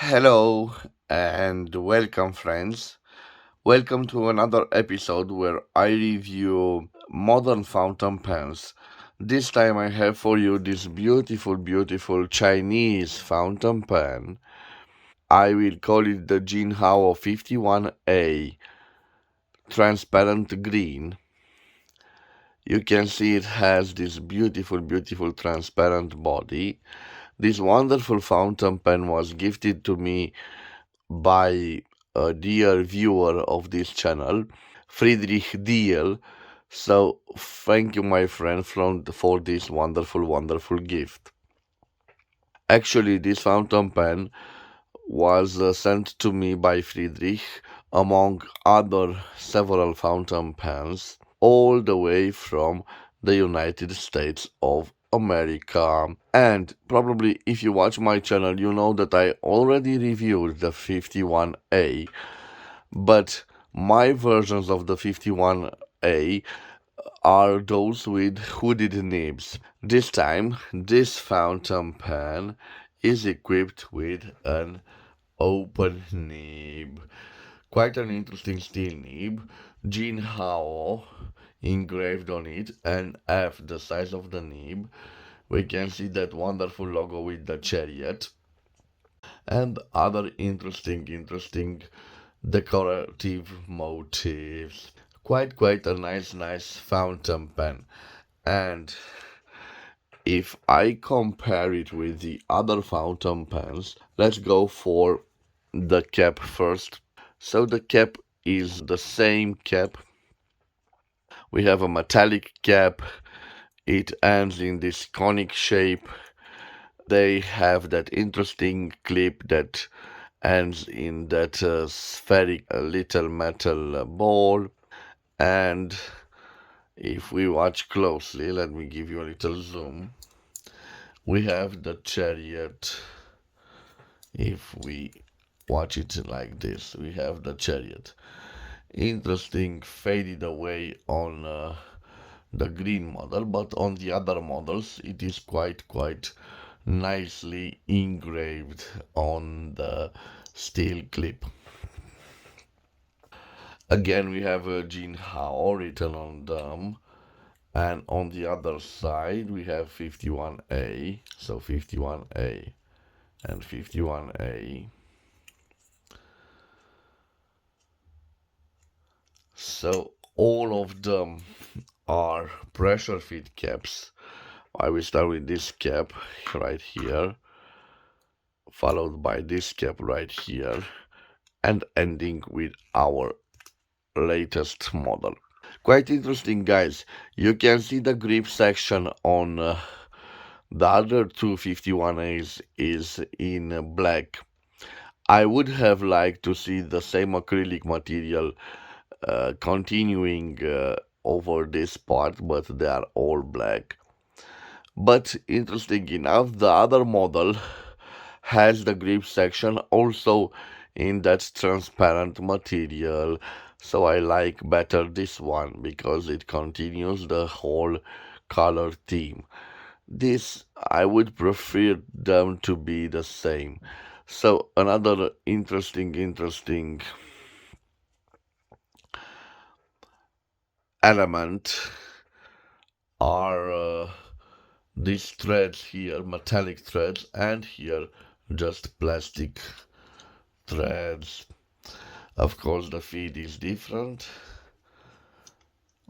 Hello and welcome, friends. Welcome to another episode where I review modern fountain pens. This time I have for you this beautiful Chinese fountain pen. I will call it the JINHAO 51A transparent green. You can see it has this beautiful transparent body. This wonderful fountain pen was gifted to me by a dear viewer of this channel, Friedrich Diehl. So thank you, my friend, for this wonderful gift. Actually, this fountain pen was sent to me by Friedrich, among other several fountain pens, all the way from the United States of America. And probably if you watch my channel, you know that I already reviewed the 51A, but my versions of the 51A are those with hooded nibs. This time, this fountain pen is equipped with an open nib. Quite an interesting steel nib. JINHAO engraved on it, and F the size of the nib. We can see that wonderful logo with the chariot and other interesting decorative motifs. Quite a nice fountain pen. And if I compare it with the other fountain pens, let's go for the cap first. So the cap is the same cap. We have a metallic cap. It ends in this conic shape. They have that interesting clip that ends in that spheric little metal ball. And if we watch closely, let me give you a little zoom. We have the chariot. If we watch it like this, we have the chariot. Interesting, faded away on the green model, but on the other models, it is quite nicely engraved on the steel clip. Again, we have a JINHAO written on them. And on the other side, we have 51A. So 51A and 51A. So all of them are pressure fit caps. I will start with this cap right here, followed by this cap right here, and ending with our latest model. Quite interesting, guys. You can see the grip section on the other two 51As is in black. I would have liked to see the same acrylic material continuing over this part, but they are all black. But interesting enough, the other model has the grip section also in that transparent material. So I like better this one because it continues the whole color theme. This I would prefer them to be the same. So another interesting element are these threads here, metallic threads, and here just plastic threads. Of course, the feed is different.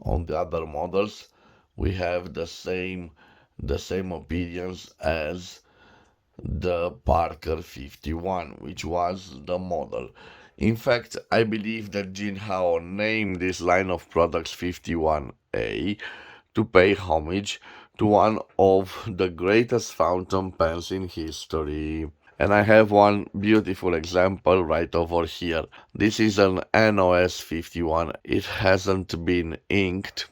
On the other models, we have the same opinions as the Parker 51, which was the model. In fact, I believe that Jinhao named this line of products 51A to pay homage to one of the greatest fountain pens in history. And I have one beautiful example right over here. This is an NOS 51. It hasn't been inked.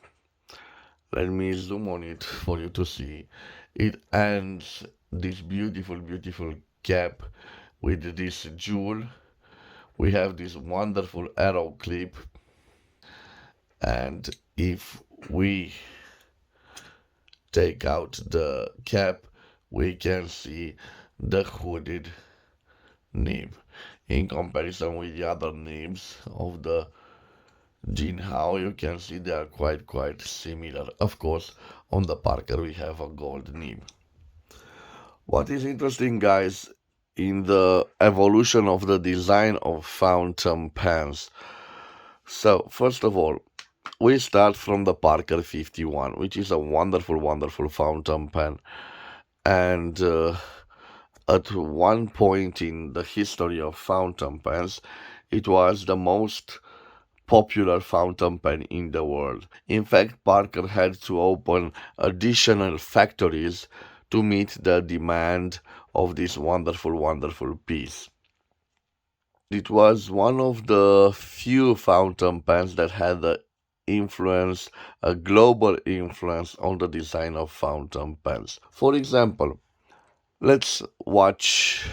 Let me zoom on it for you to see. It ends this beautiful cap with this jewel. We have this wonderful arrow clip. And if we take out the cap, we can see the hooded nib. In comparison with the other nibs of the JINHAO, you can see they are quite similar. Of course, on the Parker we have a gold nib. What is interesting, guys, in the evolution of the design of fountain pens. So, first of all, we start from the Parker 51, which is a wonderful fountain pen. And at one point in the history of fountain pens, it was the most popular fountain pen in the world. In fact, Parker had to open additional factories to meet the demand of this wonderful piece. It was one of the few fountain pens that had the influence, a global influence on the design of fountain pens. For example, let's watch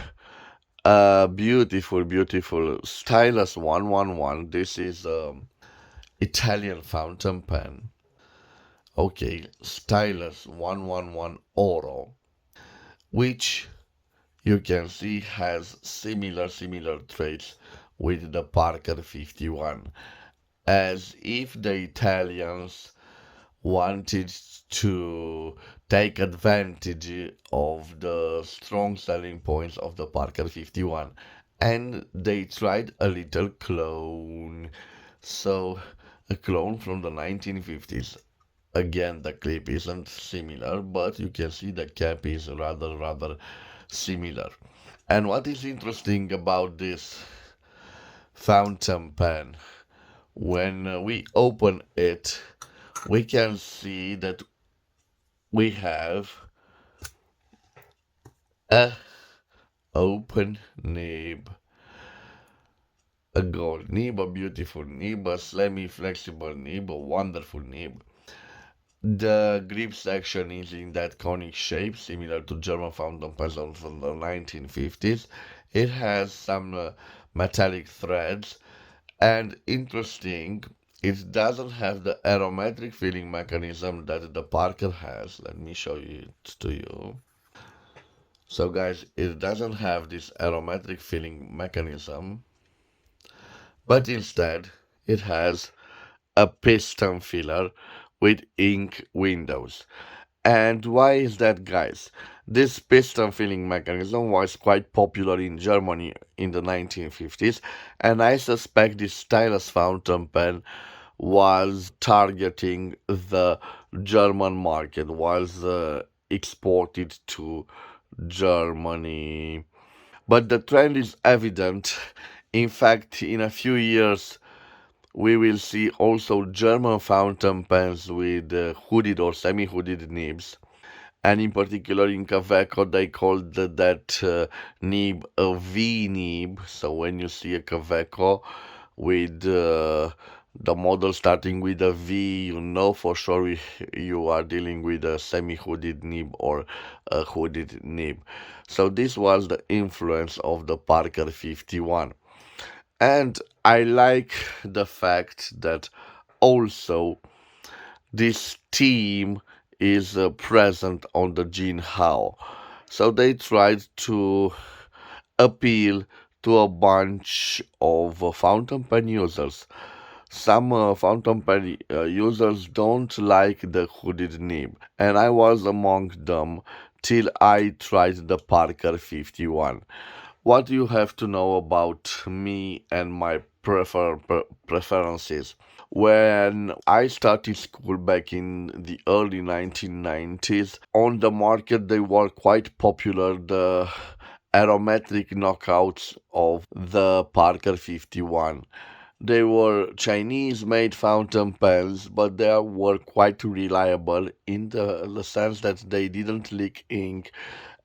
a beautiful stylus 111. This is Italian fountain pen. Okay, stylus 111 Oro, which you can see has similar traits with the Parker 51, as if the Italians wanted to take advantage of the strong selling points of the Parker 51, and they tried a little clone. So, a clone from the 1950s. Again, the clip isn't similar, but you can see the cap is rather similar. And what is interesting about this fountain pen, when we open it, we can see that we have a open nib, a gold nib, a beautiful nib, a semi-flexible nib, a wonderful nib. The grip section is in that conic shape, similar to German fountain pens from the 1950s. It has some metallic threads, and interesting, it doesn't have the aromatic filling mechanism that the Parker has. Let me show it to you. So guys, it doesn't have this aromatic filling mechanism, but instead it has a piston filler with ink windows. And why is that, guys? This piston filling mechanism was quite popular in Germany in the 1950s, and I suspect this stylus fountain pen was targeting the German market, was exported to Germany. But the trend is evident. In fact, in a few years, we will see also German fountain pens with hooded or semi-hooded nibs. And in particular in Kaweco, they called that nib a V nib. So when you see a Kaweco with the model starting with a V, you know for sure you are dealing with a semi-hooded nib or a hooded nib. So this was the influence of the Parker 51. And I like the fact that also this team is present on the JINHAO. So they tried to appeal to a bunch of fountain pen users. Some fountain pen users don't like the hooded nib, and I was among them till I tried the Parker 51. What you have to know about me and my preferences. When I started school back in the early 1990s, on the market they were quite popular, the aromatic knockouts of the Parker 51. They were Chinese made fountain pens, but they were quite reliable in the sense that they didn't leak ink,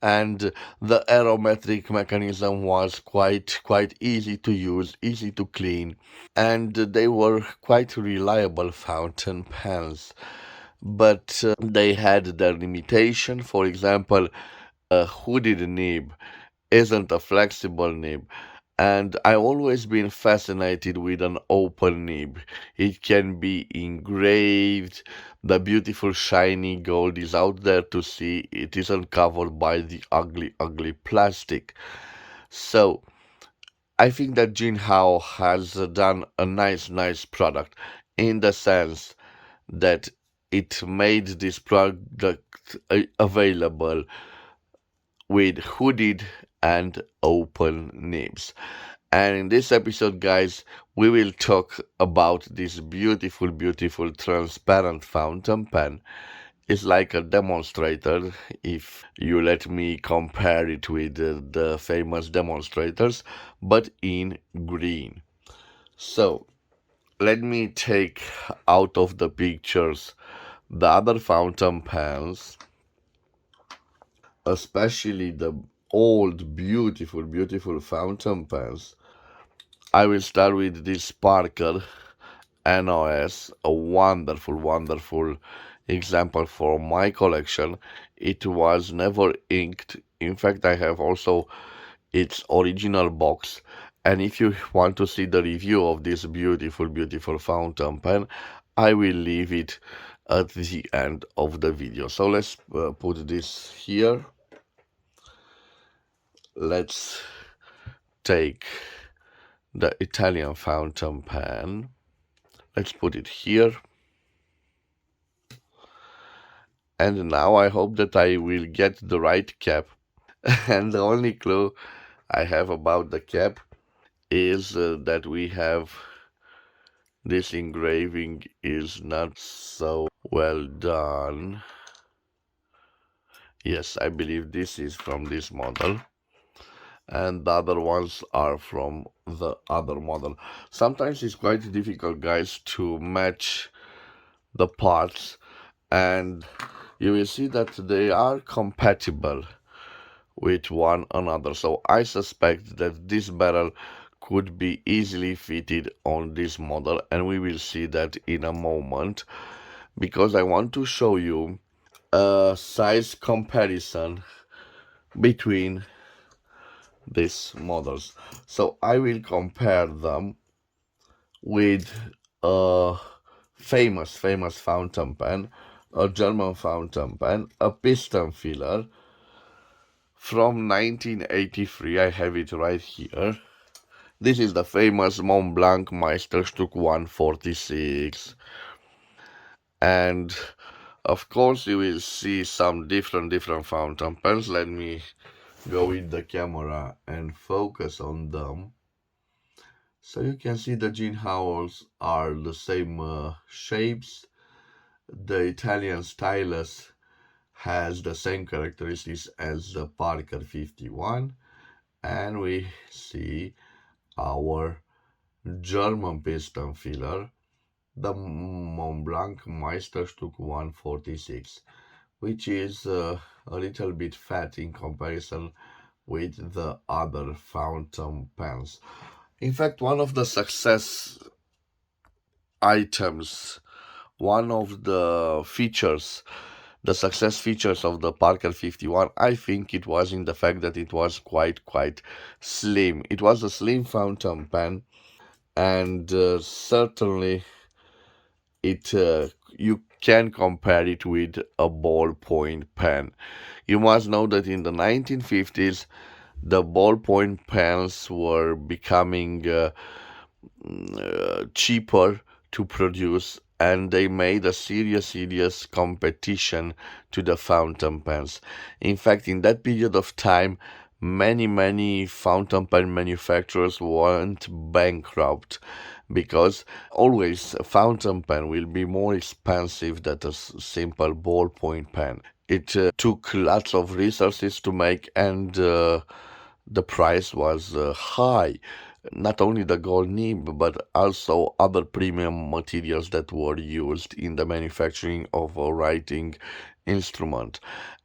and the aromatic mechanism was quite easy to use, easy to clean, and they were quite reliable fountain pens. But they had their limitation. For example, a hooded nib isn't a flexible nib. And I've always been fascinated with an open nib. It can be engraved, the beautiful shiny gold is out there to see, it isn't covered by the ugly plastic. So, I think that Jinhao has done a nice product in the sense that it made this product available with hooded and open nibs. And in this episode, guys, we will talk about this beautiful transparent fountain pen. It's like a demonstrator, if you let me compare it with the famous demonstrators, but in green. So, let me take out of the pictures the other fountain pens, especially the old, beautiful fountain pens. I will start with this Parker NOS, a wonderful example for my collection. It was never inked. In fact, I have also its original box. And if you want to see the review of this beautiful fountain pen, I will leave it at the end of the video. So let's put this here. Let's take the Italian fountain pen. Let's put it here. And now I hope that I will get the right cap. And the only clue I have about the cap is that we have this engraving is not so well done. Yes, I believe this is from this model, and the other ones are from the other model. Sometimes it's quite difficult, guys, to match the parts, and you will see that they are compatible with one another. So I suspect that this barrel could be easily fitted on this model, and we will see that in a moment, because I want to show you a size comparison between these models. So I will compare them with a famous fountain pen, a German fountain pen, a piston filler from 1983. I have it right here. This is the famous Mont Blanc Meisterstück 146. And of course you will see some different fountain pens. Let me go with the camera and focus on them. So you can see the Jinhaos are the same shapes. The Italian stylus has the same characteristics as the Parker 51. And we see our German piston filler, the Mont Blanc Meisterstück 146, which is a little bit fat in comparison with the other fountain pens. In fact, one of the success items, one of the features, the success features of the Parker 51, I think it was in the fact that it was quite slim. It was a slim fountain pen, and certainly it you can compare it with a ballpoint pen. You must know that in the 1950s, the ballpoint pens were becoming cheaper to produce, and they made a serious competition to the fountain pens. In fact, in that period of time, many fountain pen manufacturers went bankrupt, because always a fountain pen will be more expensive than a simple ballpoint pen. It took lots of resources to make, and the price was high. Not only the gold nib, but also other premium materials that were used in the manufacturing of a writing instrument.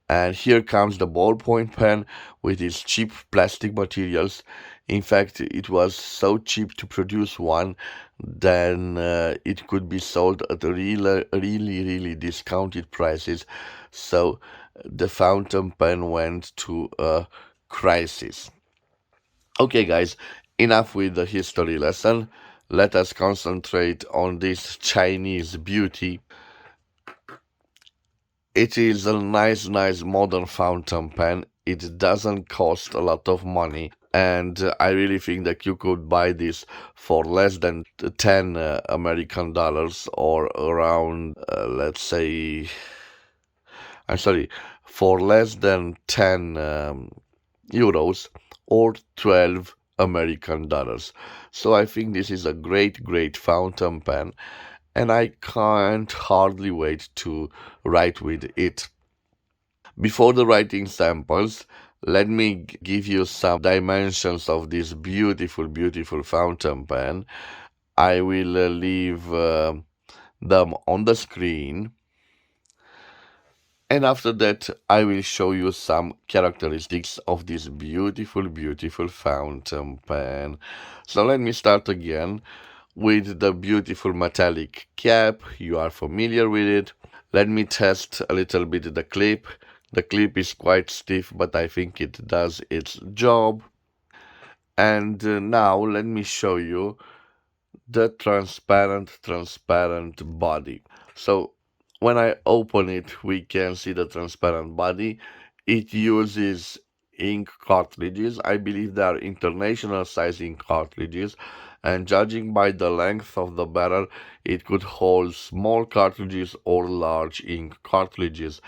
And here comes the ballpoint pen with its cheap plastic materials. In fact, it was so cheap to produce one, then it could be sold at really discounted prices. So the fountain pen went to a crisis. Okay, guys, enough with the history lesson. Let us concentrate on this Chinese beauty. It is a nice modern fountain pen. It doesn't cost a lot of money. And I really think that you could buy this for less than 10 American dollars, or around, let's say, I'm sorry, for less than 10 euros, or 12 American dollars. So I think this is a great, great fountain pen, and I can't hardly wait to write with it. Before the writing samples, let me give you some dimensions of this beautiful, beautiful fountain pen. I will leave them on the screen, and after that I will show you some characteristics of this beautiful, beautiful fountain pen. So let me start again with the beautiful metallic cap. You are familiar with it. Let me test a little bit the clip. The clip is quite stiff, but I think it does its job. And now let me show you the transparent body. So when I open it, we can see the transparent body. It uses ink cartridges. I believe they are international size ink cartridges, and judging by the length of the barrel, it could hold small cartridges or large ink cartridges.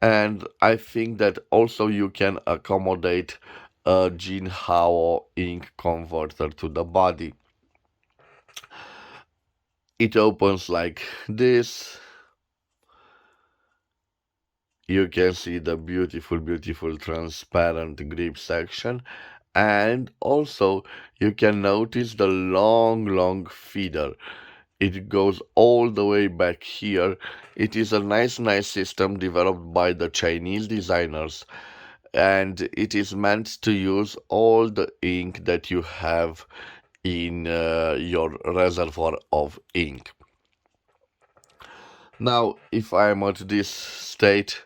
And I think that also you can accommodate a JINHAO ink converter to the body. It opens like this. You can see the beautiful, beautiful transparent grip section, and also you can notice the long, long feeder. It goes all the way back here. It is a nice, nice system developed by the Chinese designers, and it is meant to use all the ink that you have in your reservoir of ink. Now, if I'm at this state,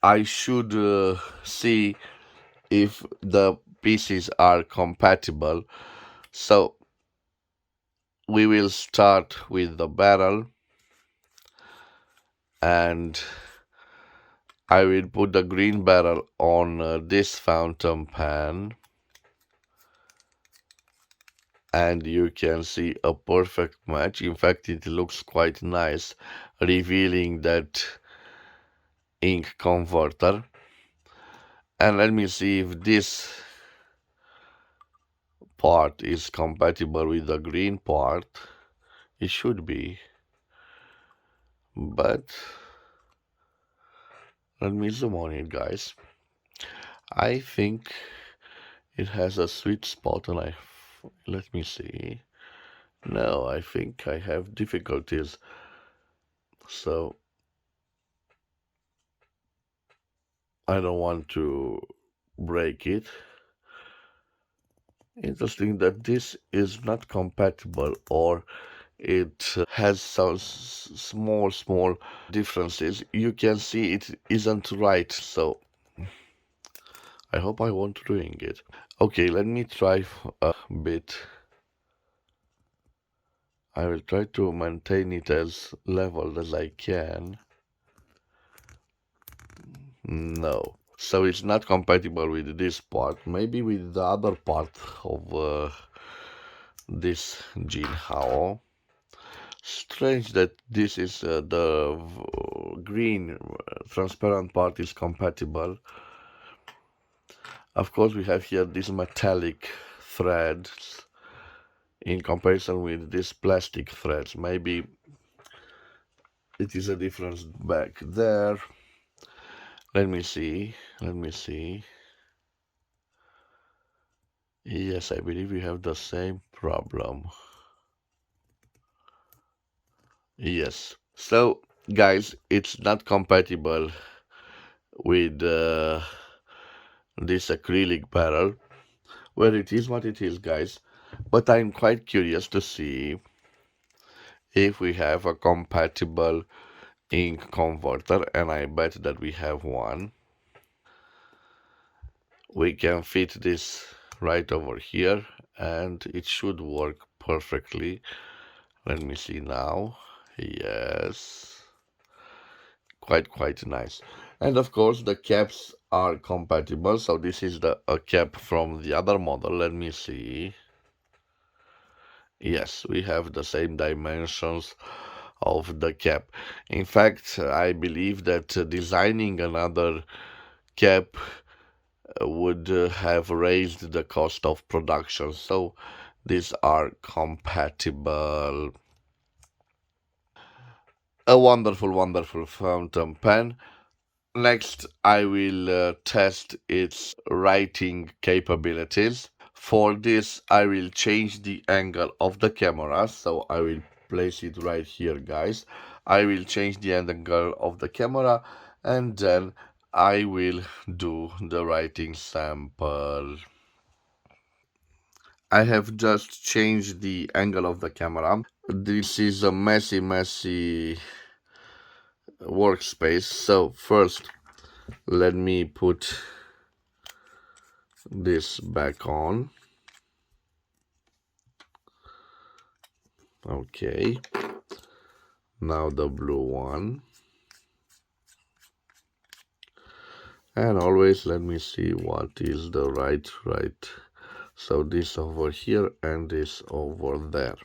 I should see if the pieces are compatible. So we will start with the barrel, and I will put the green barrel on this fountain pen, and you can see a perfect match. In fact, it looks quite nice, revealing that ink converter. And let me see if this part is compatible with the green part. It should be, but let me zoom on it, guys. I think it has a sweet spot, and let me see. No, I think I have difficulties. So I don't want to break it. Interesting that this is not compatible, or it has some small, small differences. You can see it isn't right, so I hope I won't ruin it. Okay, let me try a bit. I will try to maintain it as level as I can. No. So it's not compatible with this part. Maybe with the other part of this JINHAO. Strange that this is the green transparent part is compatible. Of course, we have here these metallic threads in comparison with these plastic threads. Maybe it is a difference back there. Let me see. Let me see. Yes, I believe we have the same problem. Yes. So, guys, it's not compatible with this acrylic barrel. Well, it is what it is, guys. But I'm quite curious to see if we have a compatible ink converter, and I bet that we have one. We can fit this right over here, and it should work perfectly. Let me see now. Yes. Quite nice. And of course, the caps are compatible. So this is the a cap from the other model. Let me see. Yes, we have the same dimensions of the cap. In fact, I believe that designing another cap would have raised the cost of production. So these are compatible. A wonderful, wonderful fountain pen. Next, I will test its writing capabilities. For this, I will change the angle of the camera. So I will place it right here, guys. I will change the angle of the camera and then I will do the writing sample. I have just changed the angle of the camera. This is a messy, messy workspace. So first, let me put this back on. Okay. Now the blue one. And always let me see what is the right. So this over here and this over there.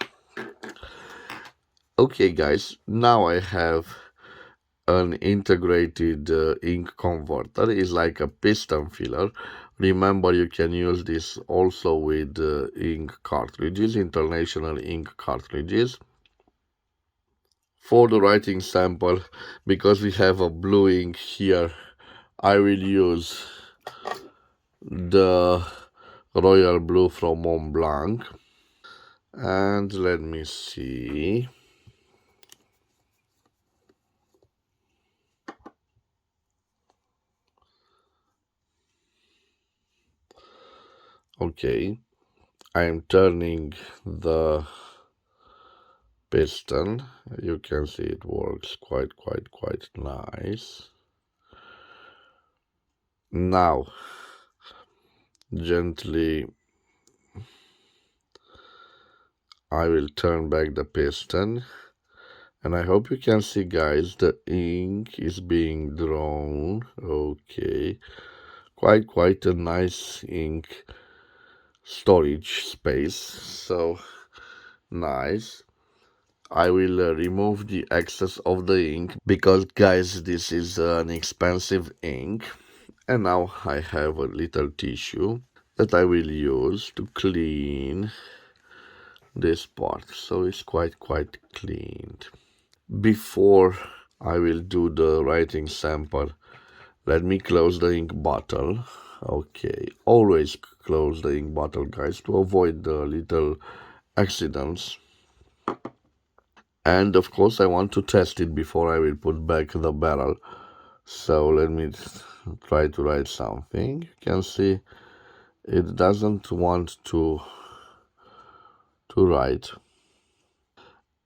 Okay, guys, now I have an integrated ink converter. It's like a piston filler. Remember, you can use this also with ink cartridges, international ink cartridges. For the writing sample, because we have a blue ink here, I will use the royal blue from Mont Blanc. And let me see. Okay, I am turning the piston. You can see it works quite nice. Now, gently, I will turn back the piston. And I hope you can see, guys, the ink is being drawn. Okay, quite a nice ink storage space. So nice. I will remove the excess of the ink because, guys, this is an expensive ink. And now I have a little tissue that I will use to clean this part. So it's quite cleaned. Before I will do the writing sample, let me close the ink bottle. Okay, always close the ink bottle, guys, to avoid the little accidents. And of course, I want to test it before I will put back the barrel. So let me try to write something. You can see it doesn't want to write.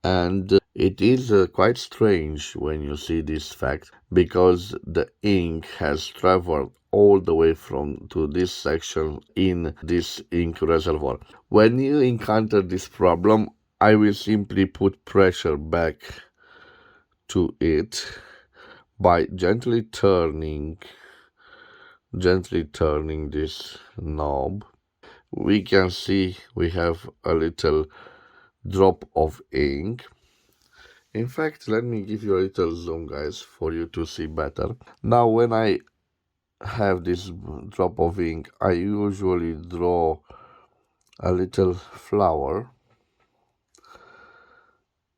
And it is quite strange when you see this fact, because the ink has traveled all the way from to this section in this ink reservoir. When you encounter this problem, I will simply put pressure back to it by gently turning this knob. We can see we have a little drop of ink. In fact, let me give you a little zoom, guys, for you to see better. Now, when I have this drop of ink, I usually draw a little flower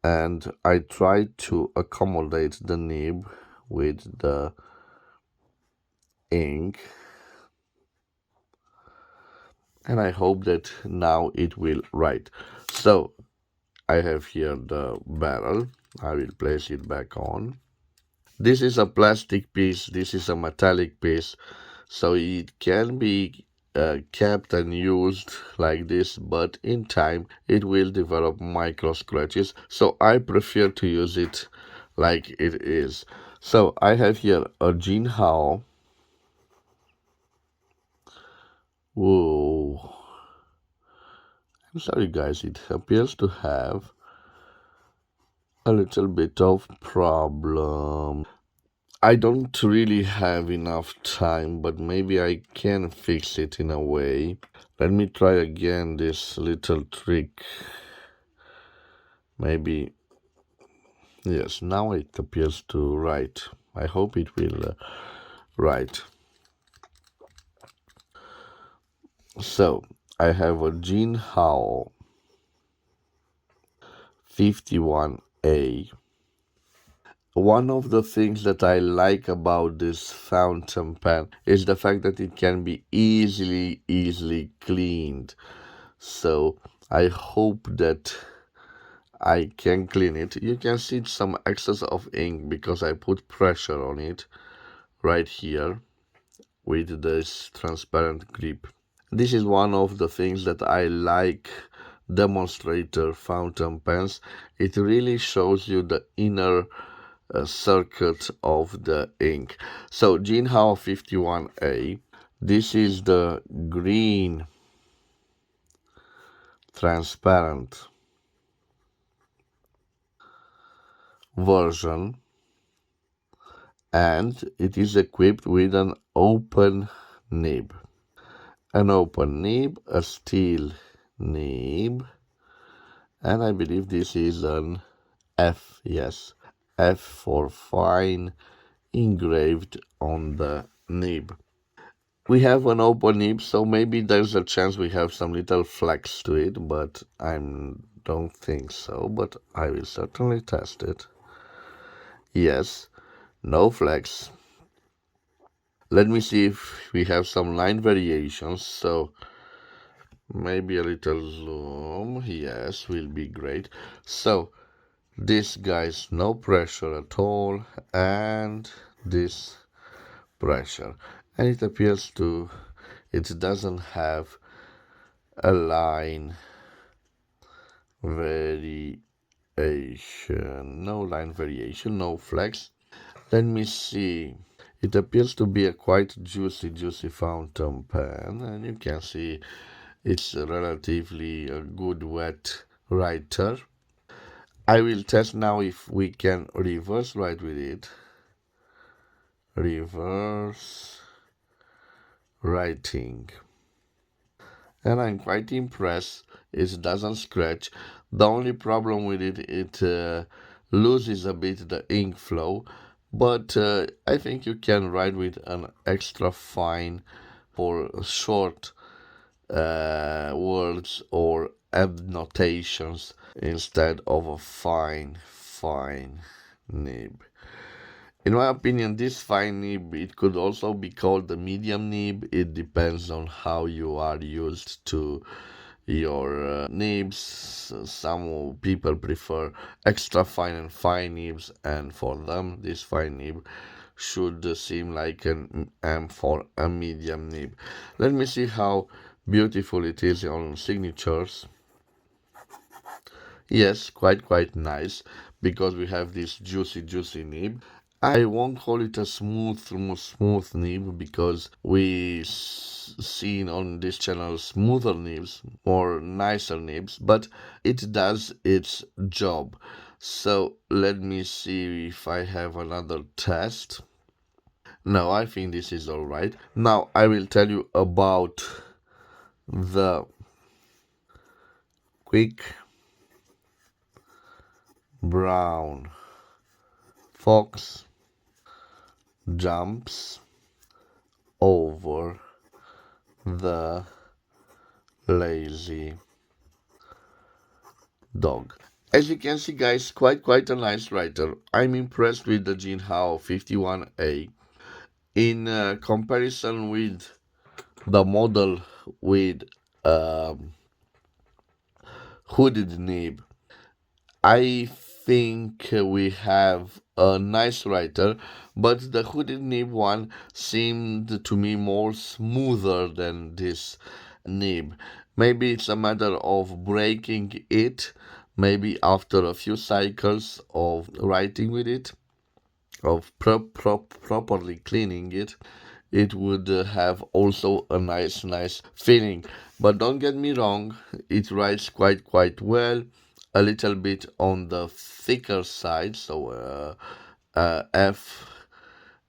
and I try to accommodate the nib with the ink, and I hope that now it will write. So I have here the barrel. I will place it back on. This is a plastic piece, this is a metallic piece, so it can be kept and used like this, but in time it will develop micro scratches, so I prefer to use it like it is. So I have here a JINHAO. Whoa, I'm sorry, guys, it appears to have a little bit of problem. I don't really have enough time, but maybe I can fix it in a way. Let me try again this little trick. Maybe, yes, now it appears to write. I hope it will write. So, I have a JINHAO 51A. One of the things that I like about this fountain pen is the fact that it can be easily cleaned. So I hope that I can clean it. You can see some excess of ink because I put pressure on it right here with this transparent grip. This is one of the things that I like demonstrator fountain pens. It really shows you the inner circuit of the ink. So JINHAO 51A, this is the green transparent version, and it is equipped with an open nib. An open nib, a steel nib, and I believe this is an F, yes, F for fine engraved on the nib. We have an open nib, so maybe there's a chance we have some little flex to it, but I don't think so, but I will certainly test it. Yes, no flex. Let me see if we have some line variations, so maybe a little zoom, yes, will be great. So, this guy's no pressure at all, and this pressure. And it appears to, it doesn't have a line variation, no line variation, no flex. Let me see. It appears to be a quite juicy fountain pen, and you can see it's relatively a good wet writer. I will test now if we can reverse write with it. Reverse writing. And I'm quite impressed. It doesn't scratch. The only problem with it, it loses a bit the ink flow, but I think you can write with an extra fine for short words or add notations instead of a fine nib. In my opinion, this fine nib, it could also be called the medium nib. It depends on how you are used to your nibs. Some people prefer extra fine and fine nibs, and for them, this fine nib should seem like an M for a medium nib. Let me see how beautiful it is on signatures. Yes, quite nice, because we have this juicy nib. I won't call it a smooth nib because we seen on this channel smoother nibs, more nicer nibs, but it does its job. So let me see if I have another test. No, I think this is all right. Now I will tell you about the quick brown fox jumps over the lazy dog. As you can see, guys, quite a nice writer. I'm impressed with the JINHAO 51A. In comparison with the model with hooded nib, I think we have a nice writer, but the hooded nib one seemed to me more smoother than this nib. Maybe it's a matter of breaking it, maybe after a few cycles of writing with it, of properly cleaning it, it would have also a nice feeling. But don't get me wrong, it writes quite well, a little bit on the thicker side, so F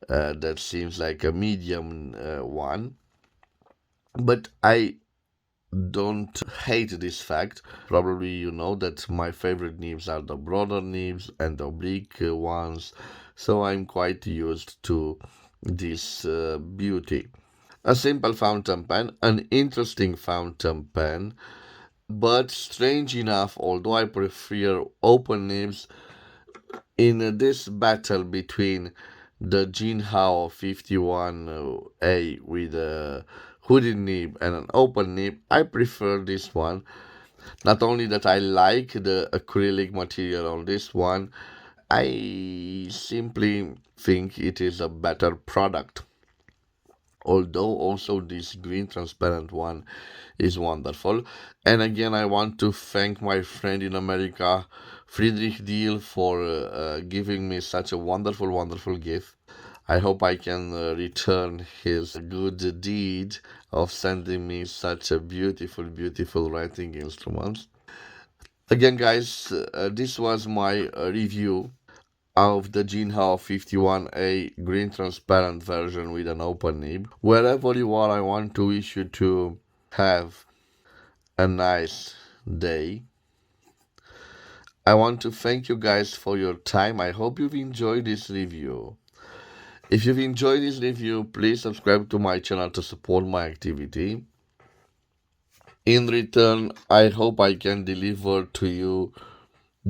that seems like a medium one. But I don't hate this fact. Probably you know that my favorite nibs are the broader nibs and the oblique ones, so I'm quite used to this beauty. A simple fountain pen, an interesting fountain pen, but strange enough, although I prefer open nibs, in this battle between the JINHAO 51A with a hooded nib and an open nib, I prefer this one. Not only that I like the acrylic material on this one, I simply think it is a better product. Although also this green transparent one is wonderful. And again, I want to thank my friend in America, Friedrich Diehl, for giving me such a wonderful, wonderful gift. I hope I can return his good deed of sending me such a beautiful, beautiful writing instruments. Again, guys, this was my review of the JINHAO 51A green transparent version with an open nib. Wherever you are, I want to wish you to have a nice day. I want to thank you guys for your time. I hope you've enjoyed this review. If you've enjoyed this review, please subscribe to my channel to support my activity. In return, I hope I can deliver to you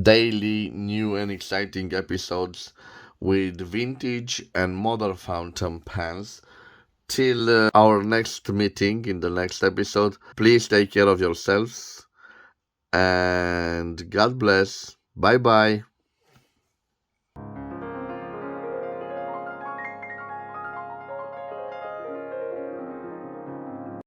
daily new and exciting episodes with vintage and modern fountain pens. Till our next meeting in the next episode, please take care of yourselves and God bless. Bye bye.